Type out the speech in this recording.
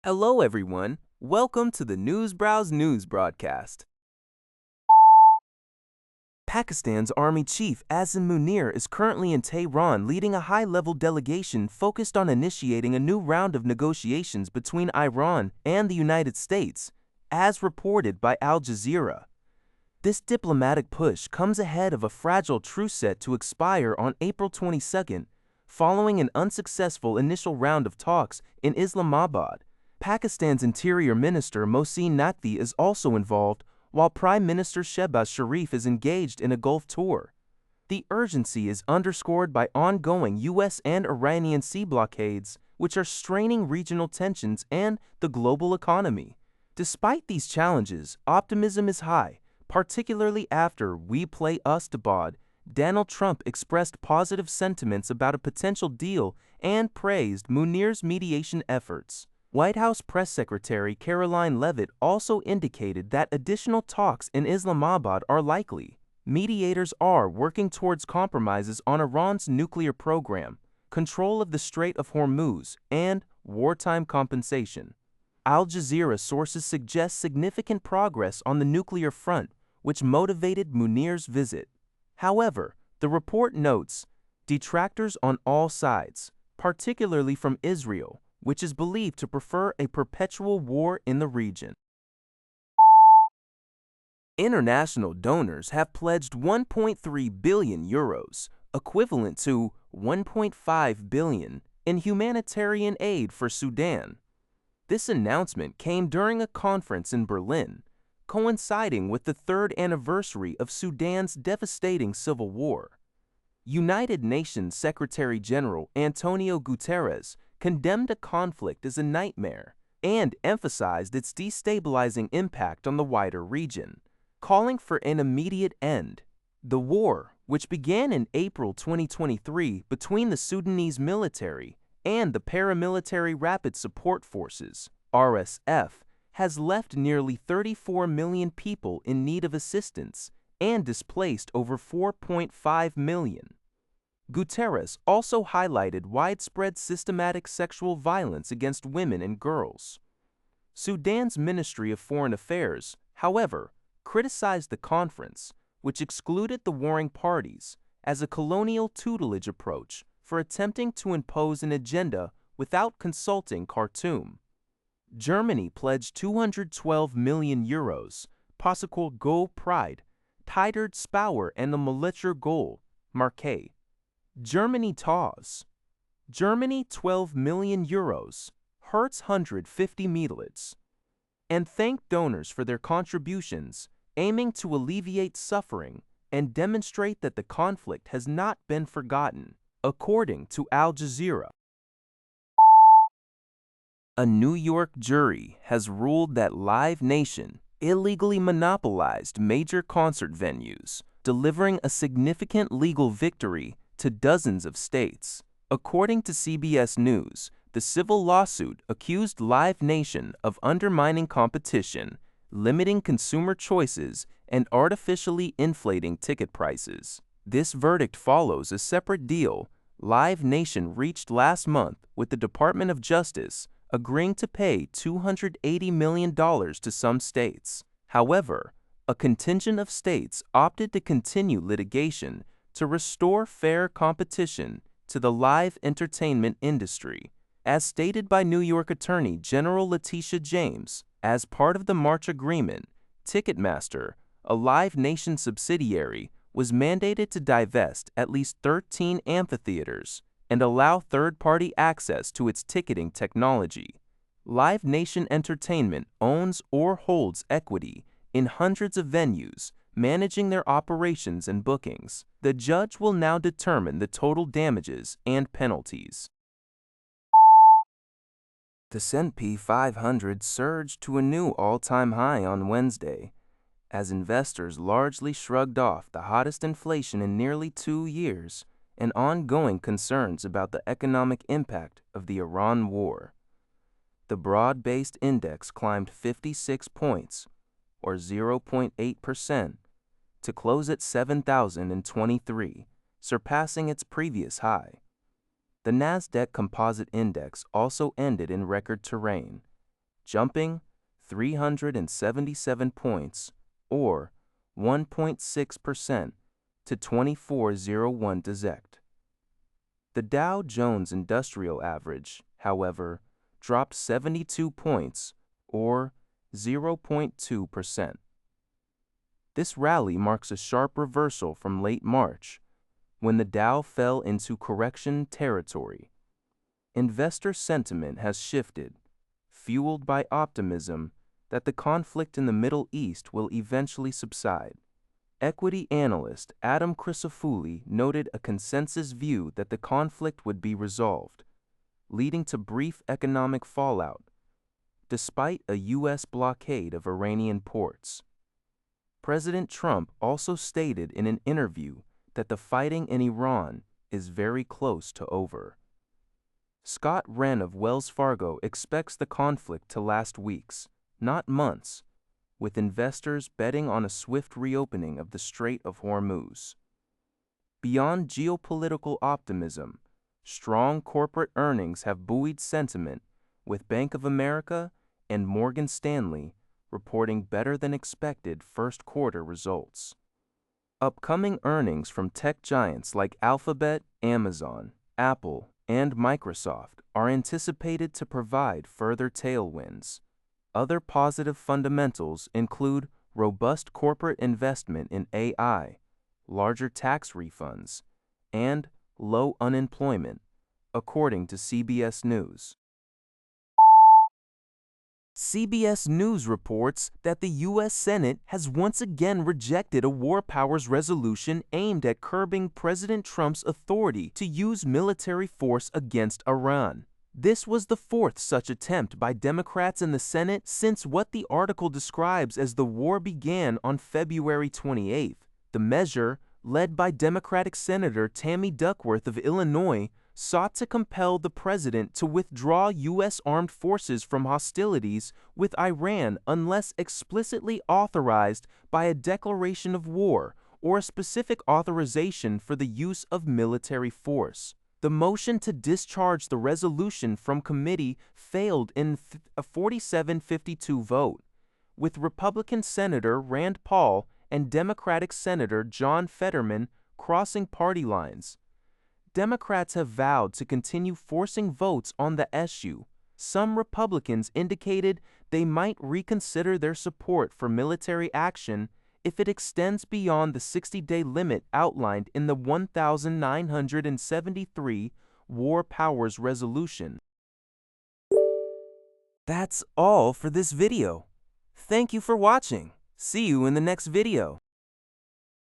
Hello, everyone. Welcome to the News Browse News broadcast. Pakistan's Army Chief Azim Munir is currently in Tehran leading a high-level delegation focused on initiating a new round of negotiations between Iran and the United States, as reported by Al Jazeera. This diplomatic push comes ahead of a fragile truce set to expire on April 22nd, following an unsuccessful initial round of talks in Islamabad. Pakistan's Interior Minister Mohsin Naqvi is also involved, while Prime Minister Shehbaz Sharif is engaged in a Gulf tour. The urgency is underscored by ongoing U.S. and Iranian sea blockades, which are straining regional tensions and the global economy. Despite these challenges, optimism is high, particularly after We Play Ustabad. Donald Trump expressed positive sentiments about a potential deal and praised Munir's mediation efforts. White House Press Secretary Caroline Leavitt also indicated that additional talks in Islamabad are likely. Mediators are working towards compromises on Iran's nuclear program, control of the Strait of Hormuz, and wartime compensation. Al Jazeera sources suggest significant progress on the nuclear front, which motivated Munir's visit. However, the report notes detractors on all sides, particularly from Israel, which is believed to prefer a perpetual war in the region. International donors have pledged 1.3 billion euros, equivalent to 1.5 billion, in humanitarian aid for Sudan. This announcement came during a conference in Berlin, coinciding with the third anniversary of Sudan's devastating civil war. United Nations Secretary-General Antonio Guterres condemned the conflict as a nightmare and emphasized its destabilizing impact on the wider region, calling for an immediate end. The war, which began in April 2023 between the Sudanese military and the Paramilitary Rapid Support Forces, RSF, has left nearly 34 million people in need of assistance and displaced over 4.5 million. Guterres also highlighted widespread systematic sexual violence against women and girls. Sudan's Ministry of Foreign Affairs, however, criticized the conference, which excluded the warring parties, as a colonial tutelage approach for attempting to impose an agenda without consulting Khartoum. Germany pledged 212 million euros, Possible Go Pride, Tiderd Spauer and the Militia Goal, Marquet. Germany TAWS. Germany 12 million euros, Hertz 150 Mielitz. And thanked donors for their contributions, aiming to alleviate suffering and demonstrate that the conflict has not been forgotten, according to Al Jazeera. A New York jury has ruled that Live Nation illegally monopolized major concert venues, delivering a significant legal victory to dozens of states. According to CBS News, the civil lawsuit accused Live Nation of undermining competition, limiting consumer choices, and artificially inflating ticket prices. This verdict follows a separate deal Live Nation reached last month with the Department of Justice, agreeing to pay $280 million to some states. However, a contingent of states opted to continue litigation to restore fair competition to the live entertainment industry. As stated by New York Attorney General Letitia James, as part of the March agreement, Ticketmaster, a Live Nation subsidiary, was mandated to divest at least 13 amphitheaters and allow third-party access to its ticketing technology. Live Nation Entertainment owns or holds equity in hundreds of venues, managing their operations and bookings. The judge will now determine the total damages and penalties. The S&P 500 surged to a new all-time high on Wednesday, as investors largely shrugged off the hottest inflation in nearly 2 years and ongoing concerns about the economic impact of the Iran war. The broad-based index climbed 56 points, or 0.8%, to close at 7,023, surpassing its previous high. The Nasdaq Composite Index also ended in record terrain, jumping 377 points, or 1.6% to 2401 dezect. The Dow Jones Industrial Average, however, dropped 72 points, or 0.2%. This rally marks a sharp reversal from late March, when the Dow fell into correction territory. Investor sentiment has shifted, fueled by optimism that the conflict in the Middle East will eventually subside. Equity analyst Adam Crisafulli noted a consensus view that the conflict would be resolved, leading to brief economic fallout, despite a U.S. blockade of Iranian ports. President Trump also stated in an interview that the fighting in Iran is very close to over. Scott Wren of Wells Fargo expects the conflict to last weeks, not months, with investors betting on a swift reopening of the Strait of Hormuz. Beyond geopolitical optimism, strong corporate earnings have buoyed sentiment, with Bank of America and Morgan Stanley reporting better-than-expected first-quarter results. Upcoming earnings from tech giants like Alphabet, Amazon, Apple, and Microsoft are anticipated to provide further tailwinds. Other positive fundamentals include robust corporate investment in AI, larger tax refunds, and low unemployment, according to CBS News. CBS News reports that the U.S. Senate has once again rejected a war powers resolution aimed at curbing President Trump's authority to use military force against Iran. This was the fourth such attempt by Democrats in the Senate since what the article describes as the war began on February 28. The measure, led by Democratic Senator Tammy Duckworth of Illinois, sought to compel the president to withdraw U.S. armed forces from hostilities with Iran unless explicitly authorized by a declaration of war or a specific authorization for the use of military force. The motion to discharge the resolution from committee failed in a 47-52 vote, with Republican Senator Rand Paul and Democratic Senator John Fetterman crossing party lines. Democrats have vowed to continue forcing votes on the issue. Some Republicans indicated they might reconsider their support for military action if it extends beyond the 60-day limit outlined in the 1973 War Powers Resolution. That's all for this video. Thank you for watching. See you in the next video.